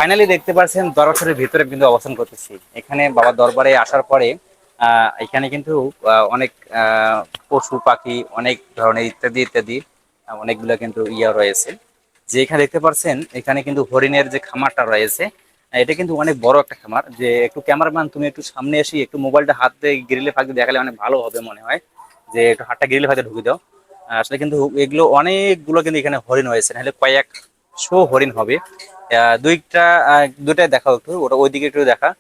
Finally দেখতে পাচ্ছেন দরবারের ভিতরে কিন্তু অবস্থান করতেছি। এখানে বাবা দরবারে আসার পরে এখানে কিন্তু অনেক পশু পাখি, অনেক ধরনের ইত্যাদি ইত্যাদি অনেকগুলো কিন্তু ইয়া রয়েছে। যে এখানে দেখতে পাচ্ছেন এখানে কিন্তু হরিণের যে খামারটা রয়েছে, এটা কিন্তু অনেক বড় একটা খামার। যে একটু ক্যামেরাম্যান তুমি একটু সামনে এসে একটু মোবাইলটা হাতে গ্রিলে ফাঁক দিয়ে দেখালে অনেক ভালো হবে মনে হয়। যে একটু হাতটা গ্রিলে ফাঁকে ঢুকে দাও। আসলে কিন্তু এগুলো অনেকগুলো কিন্তু এখানে হরিণ হয়েছে, নাহলে কয়েকশো হরিণ হবে। দুইটাই দেখা, একটু ওটা ওইদিকে একটু দেখা।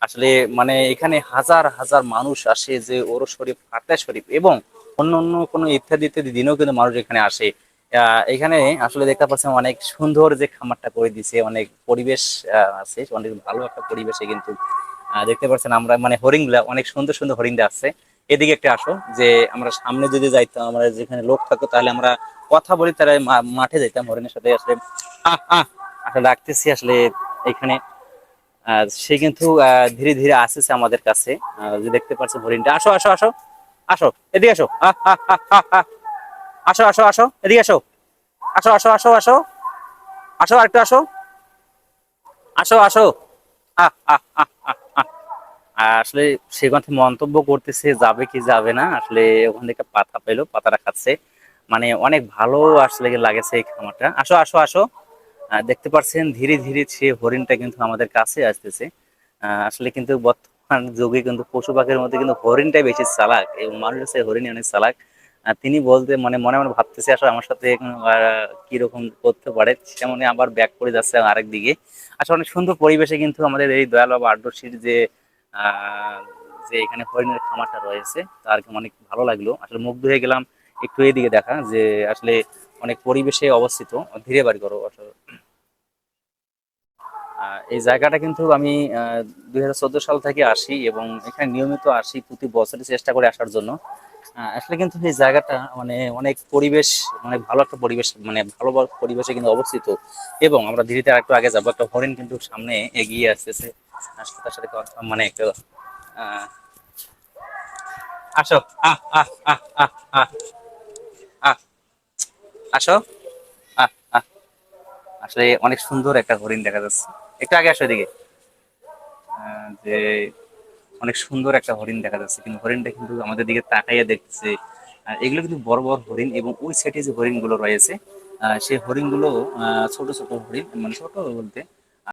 আসলে মানে এখানে হাজার হাজার মানুষ আসে, যে ওরস শরীফ, ফাতেহ শরীফ এবং অন্য অন্য কোনো ইত্যাদি ইত্যাদি দিনেও কিন্তু মানুষ এখানে আসে। এখানে আসলে দেখতে পাচ্ছেন অনেক সুন্দর যে খামারটা করে দিছে, অনেক পরিবেশ আছে, অনেক ভালো একটা পরিবেশে কিন্তু দেখতে পাচ্ছেন আমরা মানে হরিণ গুলা অনেক সুন্দর সুন্দর হরিণটা আছে। এদিকে একটা আসো, যে আমরা সামনে যদি যাইতাম, আমরা যেখানে লোক থাকতো তাহলে আমরা কথা বলি, তারা মাঠে যাইতাম হরিণের সাথে। আসলে আহ আহ আসলে ডাকতেছি আসলে এখানে। সে কিন্তু ধীরে ধীরে আসতেছে আমাদের কাছে। যে দেখতে পাচ্ছেন হরিণটা, আসো আসো আসো, আসো এদিকে আসো, আসো আসো আসো এদিকে আসো, আসো আসো আসো আসো, আসো আরেকটু আসো, আসো আসো। আহ আহ আহ আহ আহ। আসলে সেখান থেকে মন্তব্য করতেছে যাবে কি যাবে না। আসলে ওখান থেকে পাতা পেলো, পাতাটা খাচ্ছে। মানে অনেক ভালো আসলে লাগেছে এই খামারটা। আসো আসো আসো। দেখতে পাচ্ছেন ধীরে ধীরে সে হরিণটা কিন্তু আমাদের কাছে আসতেছে। আসলে কিন্তু বর্তমান যুগে কিন্তু পশু পাখির মধ্যে কিন্তু হরিণটাই বেশি চালাক, এবং মানুষ হচ্ছে হরিণ অনেক চালাক। তিনি বলতে মানে মনে মনে ভাবতেছে আসলে আমার সাথে কিরকম করতে পারে, তেমনি আবার ব্যাক করে যাচ্ছে আরেক দিকে। আসলে অনেক সুন্দর পরিবেশে কিন্তু আমাদের এই দয়াল বাবা আড্ডশির যে আহ যে এখানে হরিণের খামারটা রয়েছে, তার অনেক ভালো লাগলো। আসলে মুগ্ধ হয়ে গেলাম একটু এদিকে দেখা, যে আসলে অনেক পরিবেশে অবস্থিত। ধীরে বাড়ি করো আসলে। এই জায়গাটা কিন্তু আমি 2014 সাল থেকে আসি, এবং এখানে নিয়মিত আসি, প্রতি বছরই চেষ্টা করে আসার জন্য। আসলে কিন্তু এই জায়গাটা মানে অনেক পরিবেশ, মানে ভালো একটা পরিবেশ, মানে ভালো পরিবেশে কিন্তু অবস্থিত। এবং আমরা ধীরে ধীরে একটু আগে যাবো, একটা হরিণ কিন্তু সামনে এগিয়ে আসতেছে। তার সাথে কথা মানে একটু আহ, আসো, আহ আহ আহ আহ আহ আহ আসো, আহ আহ আসলে অনেক সুন্দর একটা হরিণ দেখা যাচ্ছে। একটু আগে আসো এদিকে। যে অনেক সুন্দর একটা হরিণ দেখা যাচ্ছে, কিন্তু হরিণটা কিন্তু আমাদের দিকে তাকাইয়া দেখছে। এগুলো কিন্তু বড় বড় হরিণ, এবং ওই সাইডে যে হরিণ গুলো রয়েছে সেই হরিণ গুলো ছোট ছোট হরিণ, মানে ছোট বলতে